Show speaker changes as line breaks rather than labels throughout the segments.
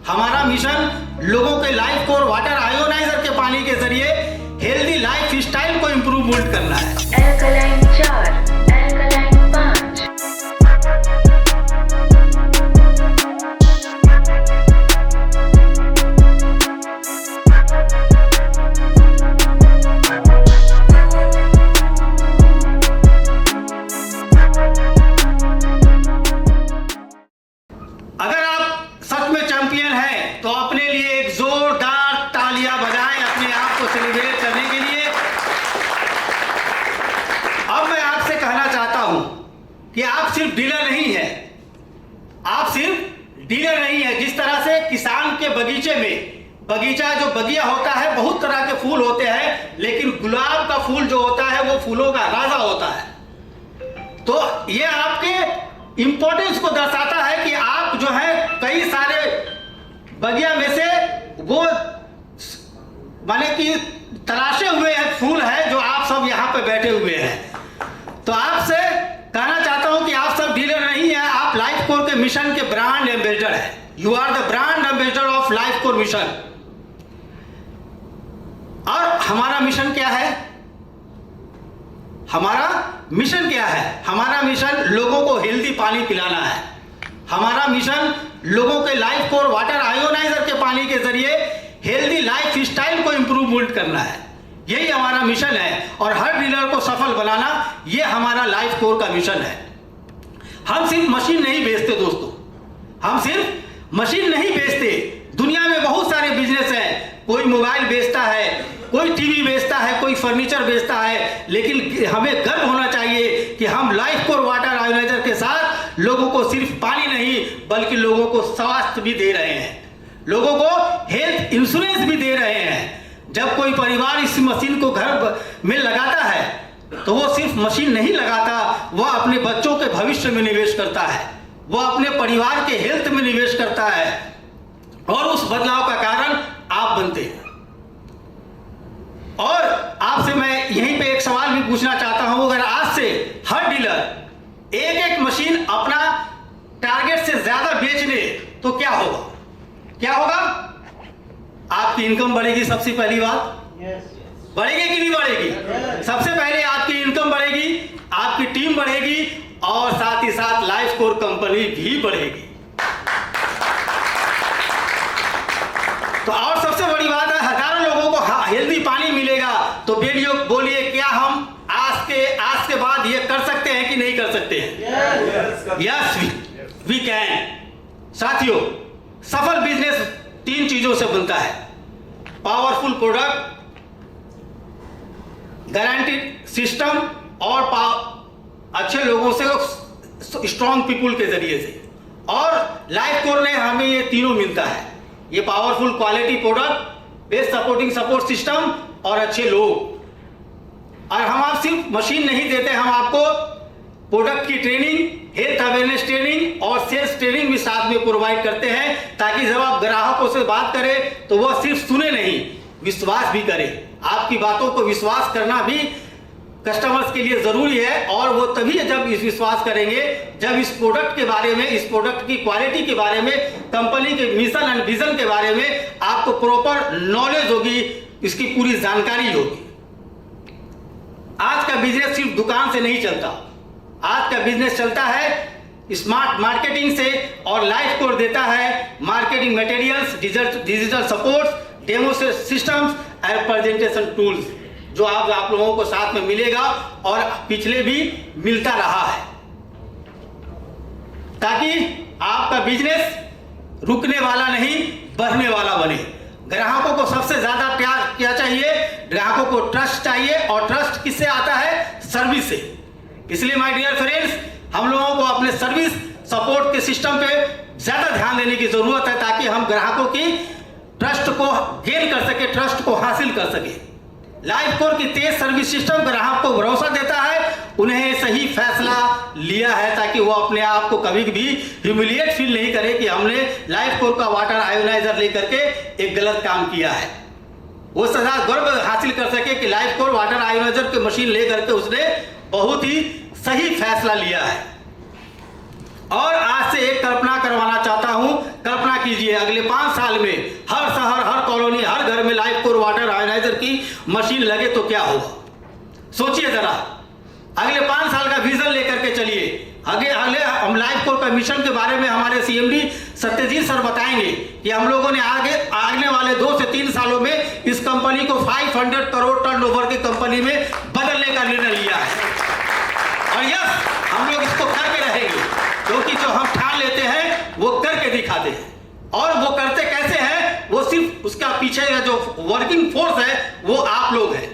हमारा मिशन लोगों के लाइफ को वाटर आयोनाइजर के पानी के जरिए हेल्दी लाइफ स्टाइल को इम्प्रूवमेंट करना है।
Alkaline 4, alkaline 5।
अगर आप सच में चैंपियन हैं तो अपने लिए एक जोरदार तालियां बजाएं अपने आप को सेलिब्रेट करने के लिए। अब मैं आपसे कहना चाहता हूं कि आप सिर्फ डीलर नहीं हैं, आप सिर्फ डीलर नहीं है। जिस तरह से किसान के बगीचे में बगीचा जो बगिया होता है, बहुत तरह के फूल होते हैं, लेकिन गुलाब का फूल जो होता है वो फूलों का राजा होता है। तो ये आपके इंपॉर्टेंस को दर्शाता है कि आप जो है कई सारे बगिया में से वो माने कि तराशे हुए एक फूल है जो आप सब यहाँ पे बैठे हुए हैं। तो आपसे कहना चाहता हूं कि आप सब डीलर नहीं है, आप लाइफ कोर के मिशन के ब्रांड एम्बेसडर है। You are the brand ambassador of life core mission. और हमारा मिशन क्या है? हमारा मिशन क्या है? हमारा मिशन लोगों को हेल्दी पानी पिलाना है। हमारा मिशन लोगों के लाइफ को वाटर आयोनाइजर के पानी के जरिए हेल्दी लाइफ स्टाइल को इंप्रूवमेंट करना है। यही हमारा मिशन है और हर डीलर को सफल बनाना, यह हमारा लाइफ कोर का मिशन है। हम सिर्फ मशीन नहीं बेचते दोस्तों, हम सिर्फ मशीन नहीं बेचते। दुनिया में बहुत सारे बिजनेस हैं, कोई मोबाइल बेचता है, कोई टीवी बेचता है, कोई फर्नीचर बेचता है, लेकिन हमें गर्व होना चाहिए कि हम लाइफ कोर वाटर आयोनाइजर के साथ लोगों को सिर्फ पानी नहीं बल्कि लोगों को स्वास्थ्य भी दे रहे हैं, लोगों को हेल्थ इंश्योरेंस भी दे रहे हैं। जब कोई परिवार इस मशीन को घर में लगाता है तो वो सिर्फ मशीन नहीं लगाता, वह अपने बच्चों के भविष्य में निवेश करता है, वह अपने परिवार के हेल्थ में निवेश करता है और उस बदलाव का कारण आप बनते हैं। और आपसे मैं यहीं पे एक सवाल भी पूछना चाहता हूं, अगर आज से हर डीलर एक एक मशीन अपना टारगेट से ज्यादा बेच ले तो क्या होगा? क्या होगा? आपकी इनकम बढ़ेगी। सबसे पहली बात बढ़ेगी कि नहीं बढ़ेगी? सबसे पहले आपकी इनकम बढ़ेगी, आपकी टीम बढ़ेगी और साथ ही साथ लाइफ कोर कंपनी भी बढ़ेगी। तो और सबसे बड़ी बात है, हजारों लोगों को हेल्दी पानी मिलेगा। तो वीडियो बोलिए, क्या हम आज के बाद ये कर सकते हैं कि नहीं कर सकते हैं? Yes we can. साथियों, सफल बिजनेस 3 चीजों से बनता है: पावरफुल प्रोडक्ट, गारंटीड सिस्टम और अच्छे लोगों से, स्ट्रॉन्ग पीपुल के जरिए से। और लाइफ कोर ने हमें ये तीनों मिलता है, ये powerful quality product, best supporting support system और अच्छे लोग। और हम आप सिर्फ मशीन नहीं देते, हम आपको प्रोडक्ट की ट्रेनिंग, हेल्थ अवेयरनेस ट्रेनिंग और सेल्स ट्रेनिंग भी साथ में प्रोवाइड करते हैं, ताकि जब आप ग्राहकों से बात करें तो वह सिर्फ सुने नहीं, विश्वास भी करें। आपकी बातों को विश्वास करना भी कस्टमर्स के लिए जरूरी है, और वो तभी जब इस विश्वास करेंगे जब इस प्रोडक्ट के बारे में, इस प्रोडक्ट की क्वालिटी के बारे में, कंपनी के मिशन एंड विजन के बारे में आपको प्रॉपर नॉलेज होगी, इसकी पूरी जानकारी होगी। आज का बिजनेस सिर्फ दुकान से नहीं चलता, आज का बिजनेस चलता है स्मार्ट मार्केटिंग से, और लाइफ कोर देता है marketing materials, digital support, demo systems और प्रेजेंटेशन टूल्स, जो आप लोगों को साथ में मिलेगा और पिछले भी मिलता रहा है, ताकि आपका बिजनेस रुकने वाला नहीं बढ़ने वाला बने। ग्राहकों को सबसे ज्यादा प्यार क्या चाहिए? ग्राहकों को ट्रस्ट चाहिए, और ट्रस्ट किससे आता है? सर्विस से। इसलिए माय डियर फ्रेंड्स, हम लोगों को अपने सर्विस सपोर्ट के सिस्टम पे ज्यादा ध्यान देने की जरूरत है, ताकि हम ग्राहकों की ट्रस्ट को गेन कर सके, ट्रस्ट को हासिल कर सके। लाइफ कोर की तेज सर्विस सिस्टम ग्राहक को भरोसा देता है, उन्हें सही फैसला लिया है, ताकि वो अपने आप को कभी भी ह्यूमिलिएट फील नहीं करे कि हमने लाइफ कोर का वाटर आयोनाइजर लेकर के एक गलत काम किया है। वो सदा गर्व हासिल कर सके कि लाइफ कोर वाटर आयोनाइजर की मशीन लेकर के उसने बहुत ही सही फैसला लिया है। और आज से एक कल्पना करवाना चाहता हूं, कल्पना कीजिए अगले 5 साल में हर शहर, हर कॉलोनी, हर घर में लाइफ कोर वाटर आयोनाइजर की मशीन लगे तो क्या होगा। सोचिए जरा, अगले 5 साल का विजन लेकर के चलिए। अगले हम लाइफ कोर का मिशन के बारे में हमारे सीएमडी सत्यजीत सर बताएंगे कि हम लोगों ने आने वाले 2 से 3 सालों में इस कंपनी को 500 करोड़ टर्नओवर की कंपनी में बदलने का निर्णय लिया है। और यस, हम लोग इसको करके रहेंगे, क्योंकि जो हम ठान लेते हैं वो करके दिखाते हैं। और वो करते कैसे हैं, वो सिर्फ उसका पीछे का जो वर्किंग फोर्स है वो आप लोग हैं।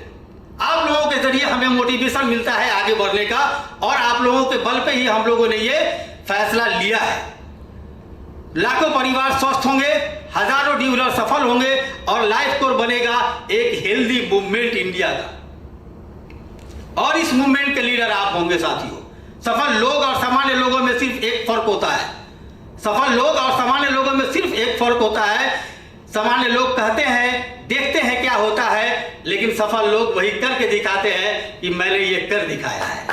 आप लोगों के जरिए हमें मोटिवेशन मिलता है आगे बढ़ने का, और आप लोगों के बल पे ही हम लोगों ने ये फैसला लिया है। लाखों परिवार स्वस्थ होंगे, हजारों डीलर सफल होंगे, और लाइफ कोर बनेगा एक हेल्दी मूवमेंट इंडिया का। और इस मूवमेंट के लीडर आप होंगे साथियों। सफल लोग और सामान्य लोगों में सिर्फ एक फर्क होता है। सफल लोग और सामान्य लोगों में सिर्फ एक फर्क होता है। सामान्य लोग कहते हैं, देखते हैं क्या होता है, लेकिन सफल लोग वही करके दिखाते हैं कि मैंने ये कर दिखाया है।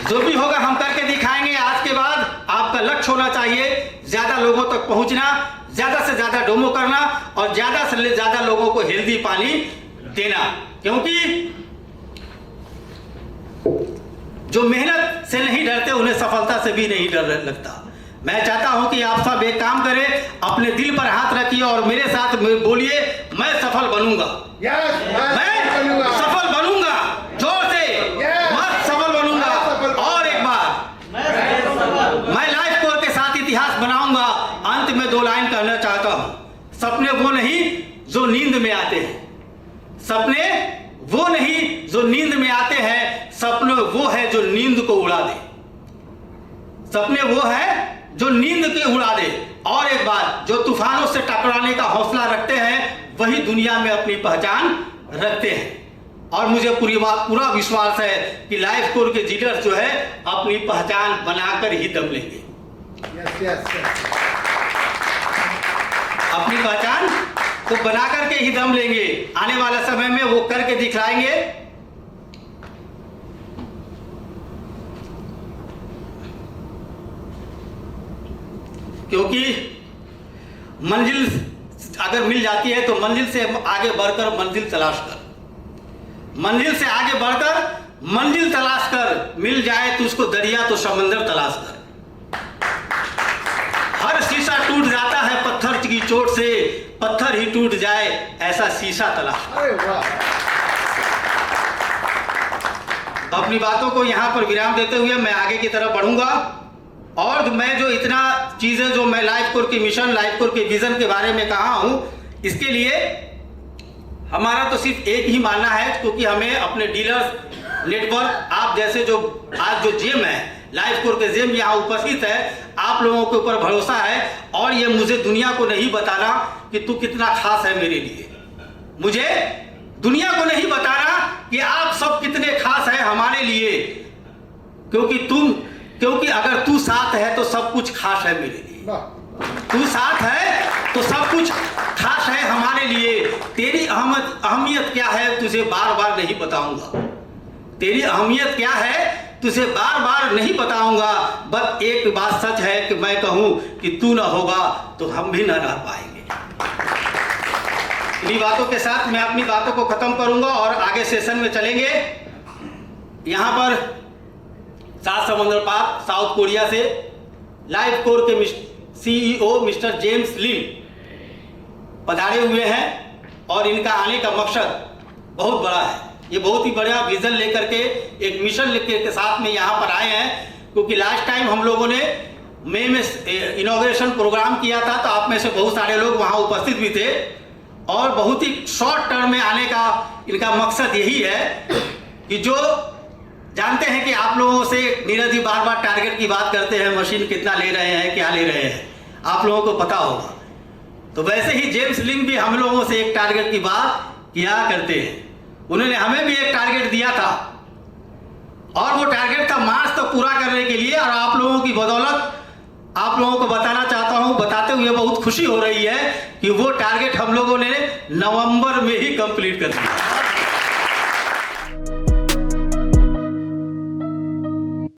जो भी होगा हम करके दिखाएंगे। आज के बाद आपका लक्ष्य होना चाहिए ज्यादा लोगों तक पहुंचना, ज्यादा से ज्यादा डेमो करना, और ज्यादा से ज्यादा लोगों को हेल्दी पानी देना। क्योंकि जो मेहनत से नहीं डरते उन्हें सफलता से भी नहीं डर लगता। मैं चाहता हूं कि आप सब एक काम करें, अपने दिल पर हाथ रखिए और मेरे साथ बोलिए, मैं सफल बनूंगा। मैं सफल बनूंगा। जोर से, मैं सफल बनूंगा। और एक बार, मैं लाइफ कोर के साथ इतिहास बनाऊंगा। अंत में 2 लाइन कहना चाहता हूं। सपने वो नहीं जो नींद में आते हैं। सपने वो नहीं जो नींद में आते हैं, सपने वो है जो नींद को उड़ा दे। सपने वो है जो नींद के उड़ा दे। और एक बात, जो तूफानों से टकराने का हौसला रखते हैं वही दुनिया में अपनी पहचान रखते हैं। और मुझे पूरा विश्वास है कि लाइफ कोर के लीडर्स जो है अपनी पहचान बनाकर ही दम लेंगे। अपनी पहचान को बना करके ही दम लेंगे। आने वाले समय में वो करके दिखाएंगे। क्योंकि मंजिल अगर मिल जाती है तो मंजिल से आगे बढ़कर मंजिल तलाश कर, मंजिल से आगे बढ़कर मंजिल तलाश कर, मिल जाए तो उसको दरिया तो समंदर तलाश कर। हर शीशा टूट जाता है पत्थर की चोट से, पत्थर ही टूट जाए ऐसा शीशा तलाश। अपनी बातों को यहां पर विराम देते हुए मैं आगे की तरफ बढ़ूंगा। और मैं जो इतना चीजें जो मैं लाइफ कोर के मिशन, लाइफ कोर के विजन के बारे में कहा हूं, इसके लिए हमारा तो सिर्फ एक ही मानना है, क्योंकि हमें अपने डीलर्स नेटवर्क, आप जैसे जो आज जो जेम है, लाइफ कोर के जेम यहाँ उपस्थित है, आप लोगों के ऊपर भरोसा है। और ये मुझे दुनिया को नहीं बताना कि तू कितना खास है मेरे लिए। मुझे दुनिया को नहीं बताना कि आप सब कितने खास हैं हमारे लिए, क्योंकि अगर तू साथ है तो सब कुछ खास है मेरे लिए। तू साथ है तो सब कुछ खास है हमारे लिए। तेरी अहमियत क्या है तुझे बार बार नहीं बताऊंगा। तेरी अहमियत क्या है तुझे बार बार नहीं बताऊंगा। बस एक बात सच है कि मैं कहूं कि तू ना होगा तो हम भी ना रह पाएंगे। इन्हीं बातों के साथ मैं अपनी बातों को खत्म करूंगा और आगे सेशन में चलेंगे। यहां पर 7 समुद्र पार साउथ कोरिया से लाइफ कोर के सीईओ मिस्टर जेम्स लिन पधारे हुए हैं और इनका आने का मकसद बहुत बड़ा है। ये बहुत ही बड़ा विजन लेकर के, एक मिशन लेकर के साथ में यहाँ पर आए हैं। क्योंकि लास्ट टाइम हम लोगों ने मई में इनॉग्रेशन प्रोग्राम किया था, तो आप में से बहुत सारे लोग वहाँ उपस्थित भी थे। और बहुत ही शॉर्ट टर्म में आने का इनका मकसद यही है कि जो जानते हैं कि आप लोगों से नीरज जी बार बार टारगेट की बात करते हैं, मशीन कितना ले रहे हैं, क्या ले रहे हैं, आप लोगों को पता होगा। तो वैसे ही जेम्स लिन भी हम लोगों से एक टारगेट की बात किया करते हैं। उन्होंने हमें भी एक टारगेट दिया था और वो टारगेट था मार्च तक पूरा करने के लिए। और आप लोगों की बदौलत आप लोगों को बताना चाहता हूं, बताते हुए बहुत खुशी हो रही है कि वो टारगेट हम लोगों ने नवंबर में ही कंप्लीट कर दिया।